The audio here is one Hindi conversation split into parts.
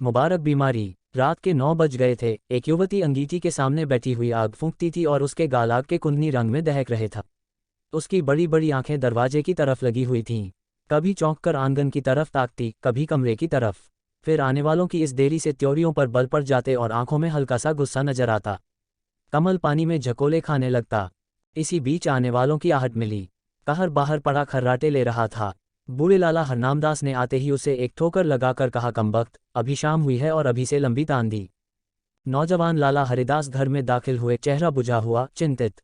मुबारक बीमारी। रात के 9 बज गए थे। एक युवती अंगीठी के सामने बैठी हुई आग फूंकती थी और उसके गाल आग के कुंदनी रंग में दहक रहे था। उसकी बड़ी बड़ी आंखें दरवाजे की तरफ लगी हुई थीं। कभी चौंक कर आंगन की तरफ ताकती, कभी कमरे की तरफ। फिर आने वालों की इस देरी से त्योरियों पर बल पड़ जाते और आंखों में हल्का सा गुस्सा नजर आता। कमल पानी में झकोले खाने लगता। इसी बीच आने वालों की आहट मिली। कहर बाहर पड़ा खर्राटे ले रहा था। बूढ़े लाला हरनामदास ने आते ही उसे एक ठोकर लगाकर कहा, कमबख्त, अभी शाम हुई है और अभी से लंबी तांदी। नौजवान लाला हरिदास घर में दाखिल हुए, चेहरा बुझा हुआ, चिंतित।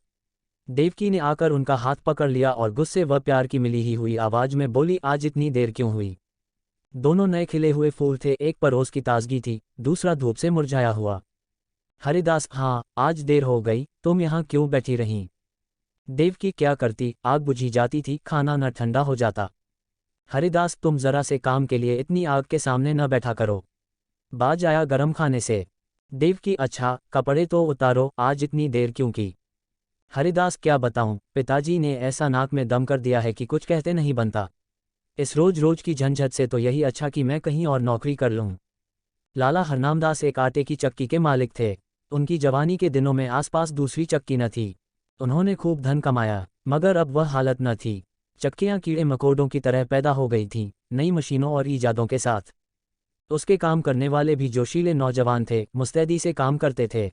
देवकी ने आकर उनका हाथ पकड़ लिया और गुस्से व प्यार की मिली ही हुई आवाज में बोली, आज इतनी देर क्यों हुई? दोनों नए खिले हुए फूल थे, एक पर रोज की ताजगी थी, दूसरा धूप से मुरझाया हुआ। हरिदास, हाँ आज देर हो गई, तुम यहाँ क्यों बैठी रहीं? देवकी, क्या करती, आग बुझी जाती थी, खाना न ठंडा हो जाता। हरिदास, तुम जरा से काम के लिए इतनी आग के सामने न बैठा करो, बाज आया गरम खाने से। देवकी, अच्छा कपड़े तो उतारो, आज इतनी देर क्यों की? हरिदास, क्या बताऊं, पिताजी ने ऐसा नाक में दम कर दिया है कि कुछ कहते नहीं बनता। इस रोज रोज की झंझट से तो यही अच्छा कि मैं कहीं और नौकरी कर लूं। लाला हरनामदास एक आटे की चक्की के मालिक थे। उनकी जवानी के दिनों में आसपास दूसरी चक्की न थी। उन्होंने खूब धन कमाया, मगर अब वह हालत न थी। चक्कियां कीड़े मकोड़ों की तरह पैदा हो गई थीं, नई मशीनों और ईजादों के साथ। उसके काम करने वाले भी जोशीले नौजवान थे, मुस्तैदी से काम करते थे।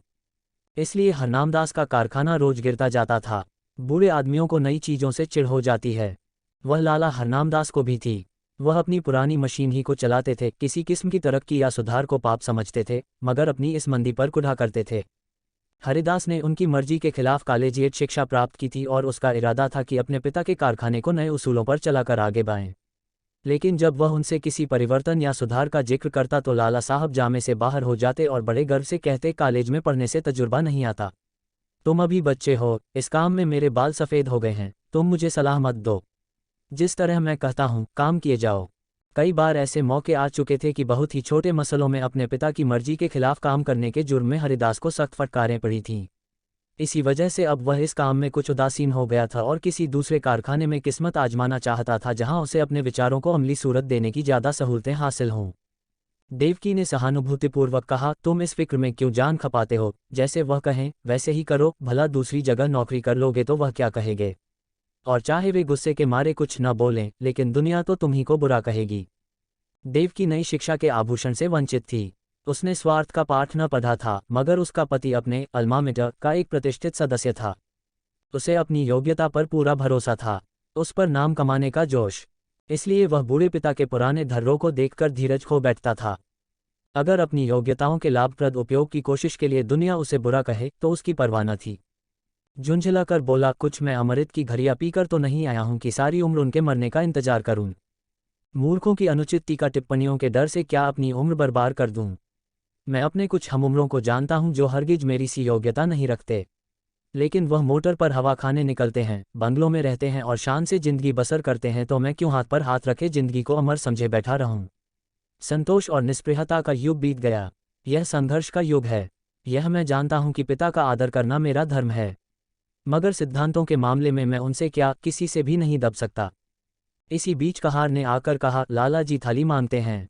इसलिए हरनामदास का कारखाना रोज गिरता जाता था। बूढ़े आदमियों को नई चीज़ों से चिढ़ हो जाती है। वह लाला हरनामदास को भी थी। वह अपनी पुरानी मशीन ही को चलाते थे, किसी किस्म की तरक्की या सुधार को पाप समझते थे, मगर अपनी इस मंदी पर कुढ़ा करते थे। हरिदास ने उनकी मर्जी के खिलाफ कॉलेजिएट शिक्षा प्राप्त की थी और उसका इरादा था कि अपने पिता के कारखाने को नए उसूलों पर चलाकर आगे बढ़ाएं। लेकिन जब वह उनसे किसी परिवर्तन या सुधार का जिक्र करता तो लाला साहब जामे से बाहर हो जाते और बड़े गर्व से कहते, कॉलेज में पढ़ने से तजुर्बा नहीं आता। तुम अभी बच्चे हो, इस काम में मेरे बाल सफ़ेद हो गए हैं, तुम मुझे सलाह मत दो। जिस तरह मैं कहता हूँ काम किए जाओ। कई बार ऐसे मौके आ चुके थे कि बहुत ही छोटे मसलों में अपने पिता की मर्जी के खिलाफ काम करने के जुर्म में हरिदास को सख्त फटकारें पड़ी थीं। इसी वजह से अब वह इस काम में कुछ उदासीन हो गया था और किसी दूसरे कारखाने में किस्मत आजमाना चाहता था जहां उसे अपने विचारों को अमली सूरत देने की ज़्यादा सहूलतें हासिल हों। देवकी ने सहानुभूतिपूर्वक कहा, तुम इस फिक्र में क्यों जान खपाते हो? जैसे वह कहें वैसे ही करो, भला दूसरी जगह नौकरी कर लोगे तो वह क्या कहेंगे? और चाहे वे गुस्से के मारे कुछ न बोलें, लेकिन दुनिया तो तुम्ही को बुरा कहेगी। देवकी नई शिक्षा के आभूषण से वंचित थी। उसने स्वार्थ का पाठ न पढ़ा था, मगर उसका पति अपने अल्मा मेटर का एक प्रतिष्ठित सदस्य था। उसे अपनी योग्यता पर पूरा भरोसा था, उस पर नाम कमाने का जोश। इसलिए वह बूढ़े पिता के पुराने धर्रों को देखकर धीरज खो बैठता था। अगर अपनी योग्यताओं के लाभप्रद उपयोग की कोशिश के लिए दुनिया उसे बुरा कहे तो उसकी परवाह न थी। झुंझला कर बोला, कुछ मैं अमृत की घड़ियां पीकर तो नहीं आया हूं कि सारी उम्र उनके मरने का इंतजार करूं। मूर्खों की अनुचित टीका टिप्पणियों के डर से क्या अपनी उम्र बर्बाद कर दूं? मैं अपने कुछ हमउम्रों को जानता हूं जो हरगिज मेरी सी योग्यता नहीं रखते, लेकिन वह मोटर पर हवा खाने निकलते हैं, बंगलों में रहते हैं और शान से जिंदगी बसर करते हैं, तो मैं क्यों हाथ पर हाथ रखे जिंदगी को अमर समझे बैठा रहूं? संतोष और निस्पृहता का युग बीत गया, यह संघर्ष का युग है। यह मैं जानता हूं कि पिता का आदर करना मेरा धर्म है, मगर सिद्धांतों के मामले में मैं उनसे क्या, किसी से भी नहीं दब सकता। इसी बीच कहार ने आकर कहा, लाला जी थाली मांगते हैं।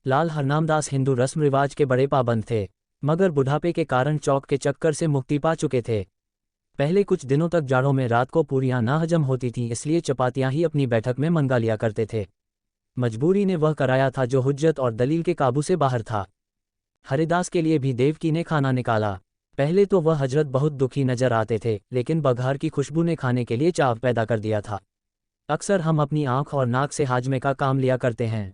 लाल हरनामदास हिंदू रस्म रिवाज के बड़े पाबंद थे, मगर बुढ़ापे के कारण चौक के चक्कर से मुक्ति पा चुके थे। पहले कुछ दिनों तक जाड़ों में रात को पूरियां ना हजम होती थीं, इसलिए चपातियां ही अपनी बैठक में मंगा लिया करते थे। मजबूरी ने वह कराया था जो हुज्जत और दलील के काबू से बाहर था। हरिदास के लिए भी देवकी ने खाना निकाला। पहले तो वह हजरत बहुत दुखी नजर आते थे, लेकिन बघार की खुशबू ने खाने के लिए चाव पैदा कर दिया था। अक्सर हम अपनी आंख और नाक से हाजमे का काम लिया करते हैं।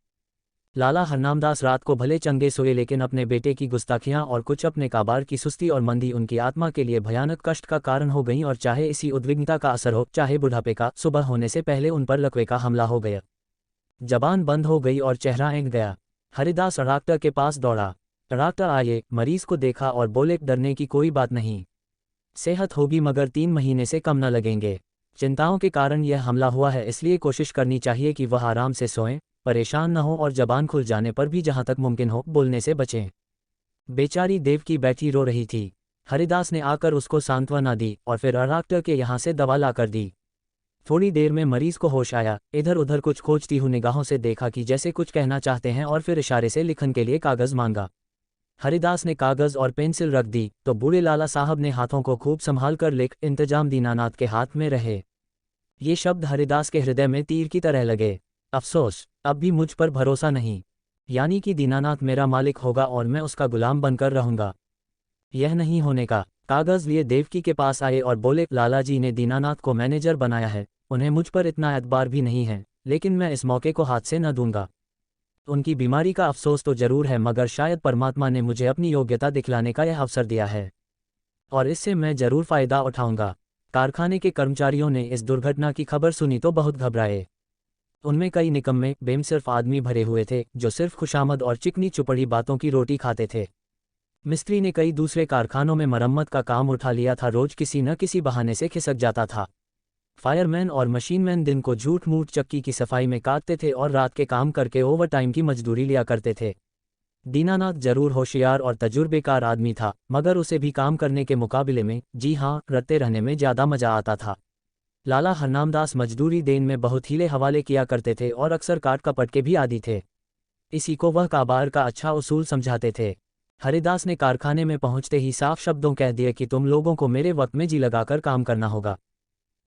लाला हरनामदास रात को भले चंगे सोए, लेकिन अपने बेटे की गुस्ताखियां और कुछ अपने काबार की सुस्ती और मंदी उनकी आत्मा के लिए भयानक कष्ट का कारण हो गईं, और चाहे इसी उद्विग्नता का असर हो, चाहे बुढ़ापे का, सुबह होने से पहले उन पर लकवे का हमला हो गया। जबान बंद हो गई और चेहरा ऐंठ गया। हरिदास डॉक्टर के पास दौड़ा। डॉक्टर आए, मरीज को देखा और बोले, डरने की कोई बात नहीं, सेहत होगी, मगर 3 महीने से कम न लगेंगे। चिंताओं के कारण यह हमला हुआ है, इसलिए कोशिश करनी चाहिए कि वह आराम से सोएं, परेशान न हो और जबान खुल जाने पर भी जहां तक मुमकिन हो बोलने से बचें। बेचारी देवकी बैठी रो रही थी। हरिदास ने आकर उसको सांत्वना दी और फिर डॉक्टर के यहाँ से दवा लाकर दी। थोड़ी देर में मरीज को होश आया, इधर उधर कुछ खोजती हुई निगाहों से देखा कि जैसे कुछ कहना चाहते हैं और फिर इशारे से लिखन के लिए कागज़ मांगा। हरिदास ने कागज़ और पेंसिल रख दी तो बूढ़े लाला साहब ने हाथों को खूब संभाल कर लिख इंतजाम दीनानाथ के हाथ में रहे। ये शब्द हरिदास के हृदय में तीर की तरह लगे। अफसोस, अब भी मुझ पर भरोसा नहीं। यानी कि दीनानाथ मेरा मालिक होगा और मैं उसका गुलाम बनकर रहूंगा। यह नहीं होने का। कागज़ लिए देवकी के पास आए और बोले, लाला जी ने दीनानाथ को मैनेजर बनाया है, उन्हें मुझ पर इतना एतबार भी नहीं है, लेकिन मैं इस मौके को हाथ से न दूंगा। उनकी बीमारी का अफसोस तो जरूर है, मगर शायद परमात्मा ने मुझे अपनी योग्यता दिखलाने का यह अवसर दिया है और इससे मैं जरूर फ़ायदा उठाऊंगा। कारखाने के कर्मचारियों ने इस दुर्घटना की खबर सुनी तो बहुत घबराए। उनमें कई निकम्मे बेमसिर्फ आदमी भरे हुए थे जो सिर्फ खुशामद और चिकनी चुपड़ी बातों की रोटी खाते थे। मिस्त्री ने कई दूसरे कारखानों में मरम्मत का काम उठा लिया था, रोज किसी न किसी बहाने से खिसक जाता था। फायरमैन और मशीनमैन दिन को झूठ मूठ चक्की की सफाई में काटते थे और रात के काम करके ओवरटाइम की मजदूरी लिया करते थे। दीनानाथ जरूर होशियार और तजुर्बेकार आदमी था, मगर उसे भी काम करने के मुकाबले में, जी हाँ, रटते रहने में ज़्यादा मजा आता था। लाला हरनामदास मजदूरी देन में बहुत हीले हवाले किया करते थे और अक्सर काट कपट के भी आदी थे। इसी को वह काबार का अच्छा उसूल समझाते थे। हरिदास ने कारखाने में पहुंचते ही साफ शब्दों कह दिए कि तुम लोगों को मेरे वक्त में जी लगाकर काम करना होगा।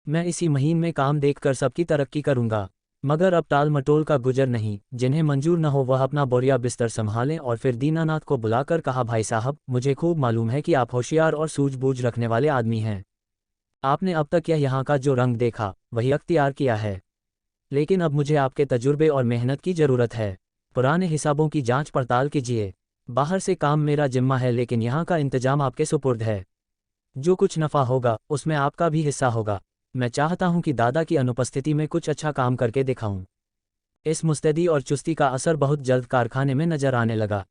मैं इसी महीन में काम देखकर सबकी तरक्की करूंगा, मगर अब टाल मटोल का गुजर नहीं। जिन्हें मंजूर न हो वह अपना बोरिया बिस्तर संभालें। और फिर दीनानाथ को बुलाकर कहा, भाई साहब, मुझे खूब मालूम है कि आप होशियार और सूझबूझ रखने वाले आदमी हैं। आपने अब तक यह यहाँ का जो रंग देखा वही अख्तियार किया है, लेकिन अब मुझे आपके तजुर्बे और मेहनत की ज़रूरत है। पुराने हिसाबों की जांच पड़ताल कीजिए। बाहर से काम मेरा जिम्मा है, लेकिन यहाँ का इंतजाम आपके सुपुर्द है। जो कुछ नफ़ा होगा उसमें आपका भी हिस्सा होगा। मैं चाहता हूँ कि दादा की अनुपस्थिति में कुछ अच्छा काम करके दिखाऊं। इस मुस्तैदी और चुस्ती का असर बहुत जल्द कारखाने में नजर आने लगा।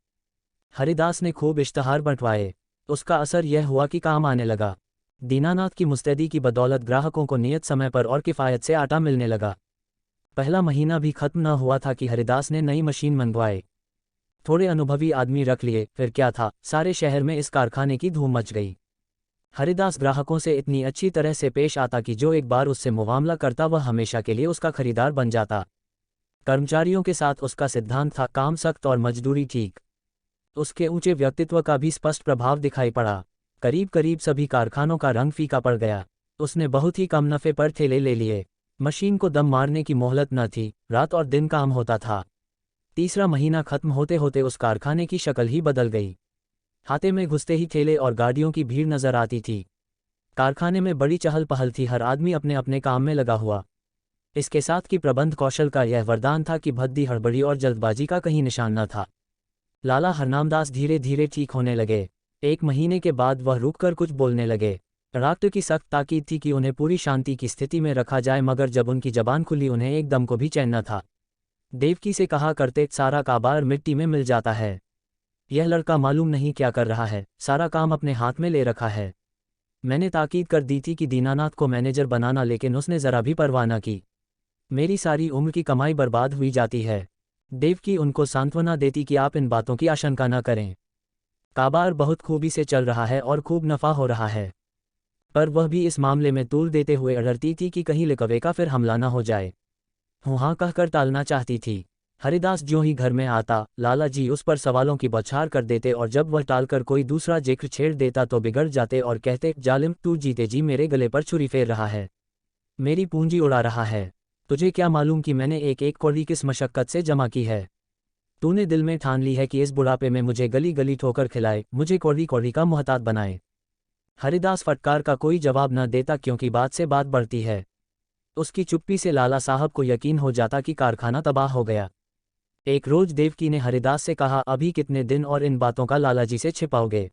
हरिदास ने खूब इश्तहार बंटवाए। उसका असर यह हुआ कि काम आने लगा। दीनानाथ की मुस्तैदी की बदौलत ग्राहकों को नियत समय पर और किफ़ायत से आटा मिलने लगा। पहला महीना भी खत्म न हुआ था कि हरिदास ने नई मशीन मंगवाए, थोड़े अनुभवी आदमी रख लिए। फिर क्या था, सारे शहर में इस कारखाने की धूम मच गई। हरिदास ग्राहकों से इतनी अच्छी तरह से पेश आता कि जो एक बार उससे मुआमला करता वह हमेशा के लिए उसका खरीदार बन जाता। कर्मचारियों के साथ उसका सिद्धांत था, काम सख्त और मजदूरी ठीक। उसके ऊंचे व्यक्तित्व का भी स्पष्ट प्रभाव दिखाई पड़ा। करीब करीब सभी कारखानों का रंग फीका पड़ गया। उसने बहुत ही कम नफ़े पर ठेले ले लिए। मशीन को दम मारने की मोहलत न थी, रात और दिन काम होता था। तीसरा महीना खत्म होते होते उस कारखाने की शक्ल ही बदल गई। हाथे में घुसते ही ठेले और गाड़ियों की भीड़ नजर आती थी। कारखाने में बड़ी चहल पहल थी, हर आदमी अपने अपने काम में लगा हुआ। इसके साथ की प्रबंध कौशल का यह वरदान था कि भद्दी हड़बड़ी और जल्दबाजी का कहीं निशान न था। लाला हरनामदास धीरे धीरे ठीक होने लगे। एक महीने के बाद वह रुककर कुछ बोलने लगे। डॉक्टर की सख्त ताकीद थी कि उन्हें पूरी शांति की स्थिति में रखा जाए, मगर जब उनकी जबान खुली उन्हें एक दम को भी चैन न था। देवकी से कहा करते, सारा काबार मिट्टी में मिल जाता है। यह लड़का मालूम नहीं क्या कर रहा है, सारा काम अपने हाथ में ले रखा है। मैंने ताकीद कर दी थी कि दीनानाथ को मैनेजर बनाना, लेकिन उसने ज़रा भी परवाह न की। मेरी सारी उम्र की कमाई बर्बाद हुई जाती है। देवकी उनको सांत्वना देती कि आप इन बातों की आशंका न करें। काबार बहुत खूबी से चल रहा है और खूब नफ़ा हो रहा है। पर वह भी इस मामले में तूल देते हुए अड़रती थी कि कहीं लिकवे का फिर हमला न हो जाए। हाँ कहकर टालना चाहती थी। हरिदास ज्यों ही घर में आता, लाला जी उस पर सवालों की बौछार कर देते और जब वह टालकर कोई दूसरा जिक्र छेड़ देता तो बिगड़ जाते और कहते, जालिम, तू जीते जी मेरे गले पर छुरी फेर रहा है, मेरी पूंजी उड़ा रहा है। तुझे क्या मालूम कि मैंने एक एक कौड़ी किस मशक्कत से जमा की है। तूने दिल में ठान ली है कि इस बुढ़ापे में मुझे गली गली ठोकर खिलाए, मुझे कौड़ी कौड़ी का मुहताज बनाए। हरिदास फटकार का कोई जवाब न देता, क्योंकि बात से बात बढ़ती है। उसकी चुप्पी से लाला साहब को यकीन हो जाता कि कारखाना तबाह हो गया। एक रोज देवकी ने हरिदास से कहा, अभी कितने दिन और इन बातों का लालाजी से छिपाओगे।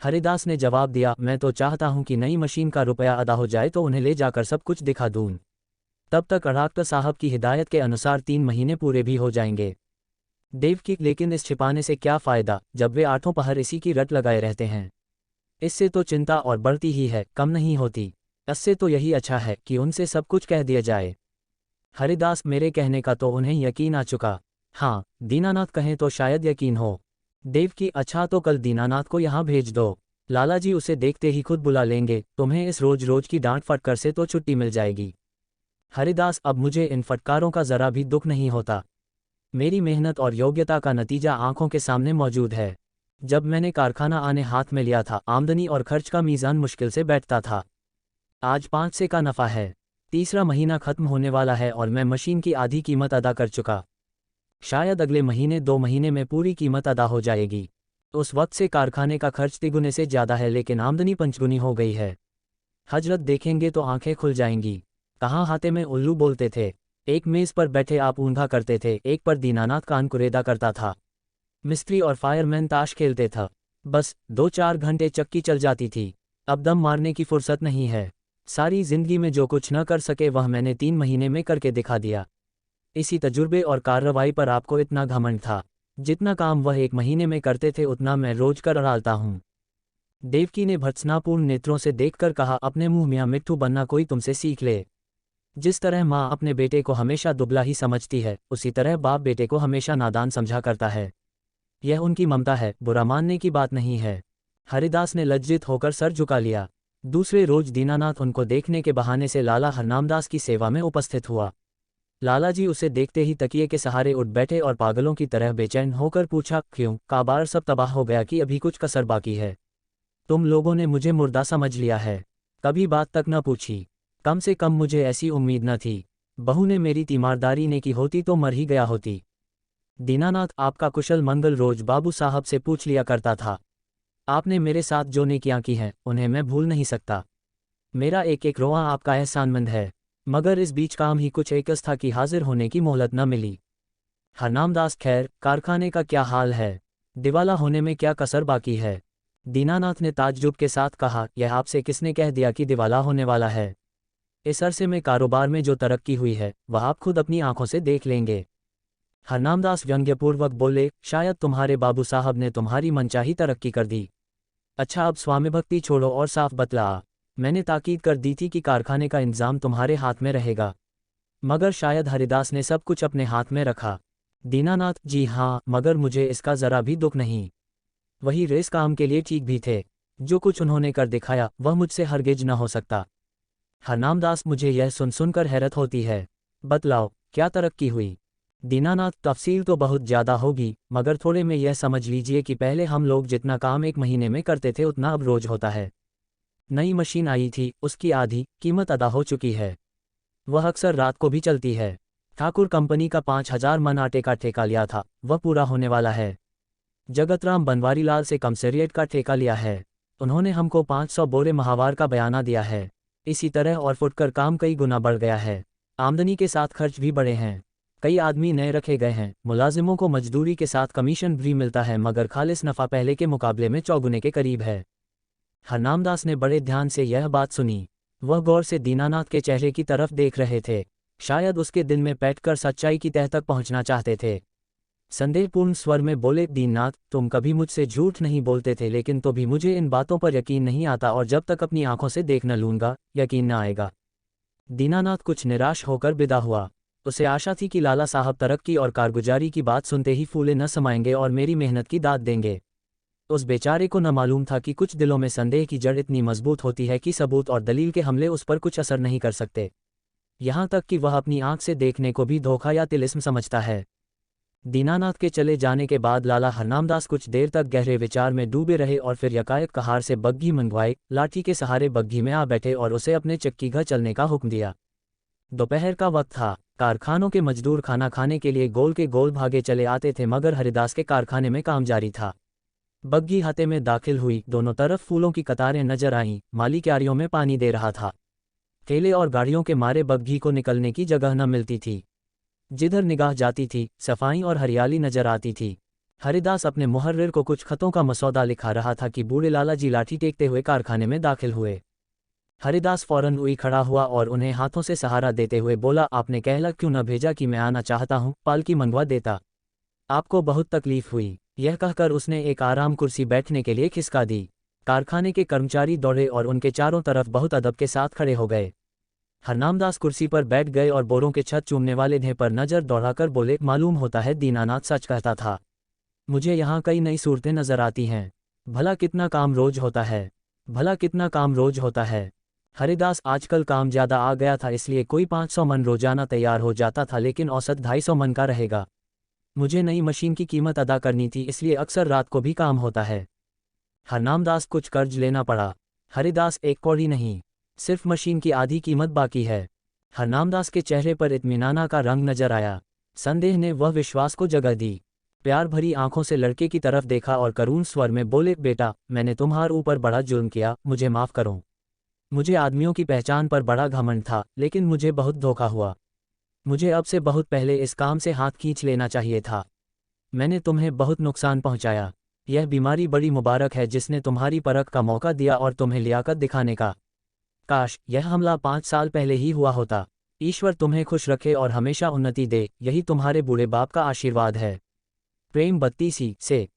हरिदास ने जवाब दिया, मैं तो चाहता हूं कि नई मशीन का रुपया अदा हो जाए तो उन्हें ले जाकर सब कुछ दिखा दूं। तब तक डॉक्टर साहब की हिदायत के अनुसार 3 महीने पूरे भी हो जाएंगे। देवकी, लेकिन इस छिपाने से क्या फ़ायदा जब वे आठों पहर इसी की रट लगाए रहते हैं। इससे तो चिंता और बढ़ती ही है, कम नहीं होती। इससे तो यही अच्छा है कि उनसे सब कुछ कह दिया जाए। हरिदास, मेरे कहने का तो उन्हें यकीन आ चुका। हाँ, दीनानाथ कहें तो शायद यकीन हो। देवकी, अच्छा तो कल दीनानाथ को यहाँ भेज दो। लाला जी उसे देखते ही खुद बुला लेंगे। तुम्हें इस रोज रोज की डांट फटकर से तो छुट्टी मिल जाएगी। हरिदास, अब मुझे इन फटकारों का जरा भी दुख नहीं होता। मेरी मेहनत और योग्यता का नतीजा आंखों के सामने मौजूद है। जब मैंने कारखाना आने हाथ में लिया था, आमदनी और खर्च का मीज़ान मुश्किल से बैठता था। आज 5 से का नफ़ा है। तीसरा महीना खत्म होने वाला है और मैं मशीन की आधी कीमत अदा कर चुका। शायद अगले महीने 2 महीने में पूरी कीमत अदा हो जाएगी। उस वक्त से कारखाने का खर्च तिगुने से ज़्यादा है, लेकिन आमदनी पंचगुनी हो गई है। हजरत, देखेंगे तो आंखें खुल जाएंगी। कहाँ हाथे में उल्लू बोलते थे। एक मेज़ पर बैठे आप ऊँघा करते थे, एक पर दीनानाथ कान कुरेदा करता था। मिस्त्री और फायरमैन ताश खेलते था। बस 2-4 घंटे चक्की चल जाती थी। अब दम मारने की फुर्सत नहीं है। सारी जिंदगी में जो कुछ न कर सके वह मैंने 3 महीने में करके दिखा दिया। इसी तजुर्बे और कार्रवाई पर आपको इतना घमंड था। जितना काम वह 1 महीने में करते थे उतना मैं रोज कर डालता हूँ। देवकी ने भर्त्सनापूर्ण नेत्रों से देखकर कहा, अपने मुंह मियाँ मिट्ठू बनना कोई तुमसे सीख ले। जिस तरह माँ अपने बेटे को हमेशा दुबला ही समझती है, उसी तरह बाप बेटे को हमेशा नादान समझा करता है। यह उनकी ममता है, बुरा मानने की बात नहीं है। हरिदास ने लज्जित होकर सर झुका लिया। दूसरे रोज दीनानाथ उनको देखने के बहाने से लाला हरनामदास की सेवा में उपस्थित हुआ। लालाजी उसे देखते ही तकिए के सहारे उठ बैठे और पागलों की तरह बेचैन होकर पूछा, क्यों, काबार सब तबाह हो गया कि अभी कुछ कसर बाकी है? तुम लोगों ने मुझे मुर्दा समझ लिया है। कभी बात तक न पूछी। कम से कम मुझे ऐसी उम्मीद न थी। बहू ने मेरी तीमारदारी ने की होती तो मर ही गया होती। दीनानाथ, आपका कुशल मंगल रोज बाबू साहब से पूछ लिया करता था। आपने मेरे साथ जो नेकियां की हैं उन्हें मैं भूल नहीं सकता। मेरा एक एक रोआ आपका एहसानमंद है। मगर इस बीच काम ही कुछ एकस था कि हाजिर होने की मोहलत न मिली। हरनामदास, खैर, कारखाने का क्या हाल है? दिवाला होने में क्या कसर बाकी है? दीनानाथ ने ताज्जुब के साथ कहा, यह आपसे किसने कह दिया कि दिवाला होने वाला है? इस अरसे में कारोबार में जो तरक्की हुई है वह आप खुद अपनी आंखों से देख लेंगे। हरनामदास व्यंग्यपूर्वक बोले, शायद तुम्हारे बाबू साहब ने तुम्हारी मनचाही तरक्की कर दी। अच्छा, अब स्वामीभक्ति छोड़ो और साफ बतला। मैंने ताकीद कर दी थी कि कारखाने का इंतजाम तुम्हारे हाथ में रहेगा। मगर शायद हरिदास ने सब कुछ अपने हाथ में रखा। दीनानाथ, जी हाँ, मगर मुझे इसका जरा भी दुख नहीं। वही रेस काम के लिए ठीक भी थे। जो कुछ उन्होंने कर दिखाया वह मुझसे हरगिज न हो सकता। हरनामदास, मुझे यह सुन सुनकर हैरत होती है। बतलाओ, क्या तरक्की हुई? दीनानाथ, तफसील तो बहुत ज़्यादा होगी, मगर थोड़े में यह समझ लीजिए कि पहले हम लोग जितना काम 1 महीने में करते थे उतना अब रोज होता है। नई मशीन आई थी, उसकी आधी कीमत अदा हो चुकी है। वह अक्सर रात को भी चलती है। ठाकुर कंपनी का 5000 मन आटे का ठेका लिया था, वह पूरा होने वाला है। जगतराम बनवारीलाल से कमसेरिएट का ठेका लिया है। उन्होंने हमको 500 बोरे महावार का बयाना दिया है। इसी तरह और फुटकर काम कई गुना बढ़ गया है। आमदनी के साथ खर्च भी बढ़े हैं। कई आदमी नए रखे गए हैं। मुलाजिमों को मजदूरी के साथ कमीशन भी मिलता है, मगर खालिस नफ़ा पहले के मुकाबले में चौगुने के करीब है। हरनामदास ने बड़े ध्यान से यह बात सुनी। वह गौर से दीनानाथ के चेहरे की तरफ देख रहे थे। शायद उसके दिल में बैठकर सच्चाई की तह तक पहुंचना चाहते थे। संदेहपूर्ण स्वर में बोले, दीननाथ, तुम कभी मुझसे झूठ नहीं बोलते थे, लेकिन तो भी मुझे इन बातों पर यकीन नहीं आता, और जब तक अपनी आंखों से देख न लूंगा यकीन न आएगा। दीनानाथ कुछ निराश होकर विदा हुआ। उसे आशा थी कि लाला साहब तरक्की और कारगुजारी की बात सुनते ही फूले न समाएंगे और मेरी मेहनत की दाद देंगे। उस बेचारे को न मालूम था कि कुछ दिलों में संदेह की जड़ इतनी मजबूत होती है कि सबूत और दलील के हमले उस पर कुछ असर नहीं कर सकते। यहाँ तक कि वह अपनी आंख से देखने को भी धोखा या तिलिस्म समझता है। दीनानाथ के चले जाने के बाद लाला हरनामदास कुछ देर तक गहरे विचार में डूबे रहे और फिर यकायक कहार से बग्घी मंगवाए, लाठी के सहारे बग्घी में आ बैठे और उसे अपने चक्की घर चलने का हुक्म दिया। दोपहर का वक्त था। कारखानों के मजदूर खाना खाने के लिए गोल के गोल भागे चले आते थे, मगर हरिदास के कारखाने में काम जारी था। बग्घी हाथे में दाखिल हुई। दोनों तरफ फूलों की कतारें नजर आईं। माली क्यारियों में पानी दे रहा था। ठेले और गाड़ियों के मारे बग्घी को निकलने की जगह न मिलती थी। जिधर निगाह जाती थी सफाई और हरियाली नजर आती थी। हरिदास अपने मुहर्रिर को कुछ खतों का मसौदा लिखा रहा था कि बूढ़े लाला जी लाठी टेकते हुए कारखाने में दाखिल हुए। हरिदास फौरन उई खड़ा हुआ और उन्हें हाथों से सहारा देते हुए बोला, आपने कहला क्यों न भेजा कि मैं आना चाहता हूँ, पालकी मंगवा देता। आपको बहुत तकलीफ हुई। यह कहकर उसने एक आराम कुर्सी बैठने के लिए खिसका दी। कारखाने के कर्मचारी दौड़े और उनके चारों तरफ बहुत अदब के साथ खड़े हो गए। हरनामदास कुर्सी पर बैठ गए और बोरों के छत चूमने वाले ढेर पर नजर दौड़ाकर बोले, मालूम होता है दीनानाथ सच कहता था। मुझे यहाँ कई नई सूरतें नजर आती हैं। भला कितना काम रोज होता है, भला कितना काम रोज होता है। हरिदास आजकल काम ज़्यादा आ गया था, इसलिए कोई 500 मन रोजाना तैयार हो जाता था, लेकिन औसत 250 मन का रहेगा। मुझे नई मशीन की कीमत अदा करनी थी, इसलिए अक्सर रात को भी काम होता है। हरनामदास कुछ कर्ज लेना पड़ा। हरिदास, एक कौड़ी नहीं, सिर्फ मशीन की आधी कीमत बाकी है। हरनामदास के चेहरे पर इत्मीनाना का रंग नजर आया। संदेह ने वह विश्वास को जगह दी। प्यार भरी आंखों से लड़के की तरफ देखा और करुण स्वर में बोले, बेटा, मैंने तुम्हारे ऊपर बड़ा जुल्म किया, मुझे माफ़ करो। मुझे आदमियों की पहचान पर बड़ा घमंड था, लेकिन मुझे बहुत धोखा हुआ। मुझे अब से बहुत पहले इस काम से हाथ खींच लेना चाहिए था। मैंने तुम्हें बहुत नुकसान पहुंचाया। यह बीमारी बड़ी मुबारक है जिसने तुम्हारी परख का मौका दिया और तुम्हें लियाकत दिखाने का। काश यह हमला 5 साल पहले ही हुआ होता। ईश्वर तुम्हें खुश रखे और हमेशा उन्नति दे, यही तुम्हारे बूढ़े बाप का आशीर्वाद है। प्रेम 32 से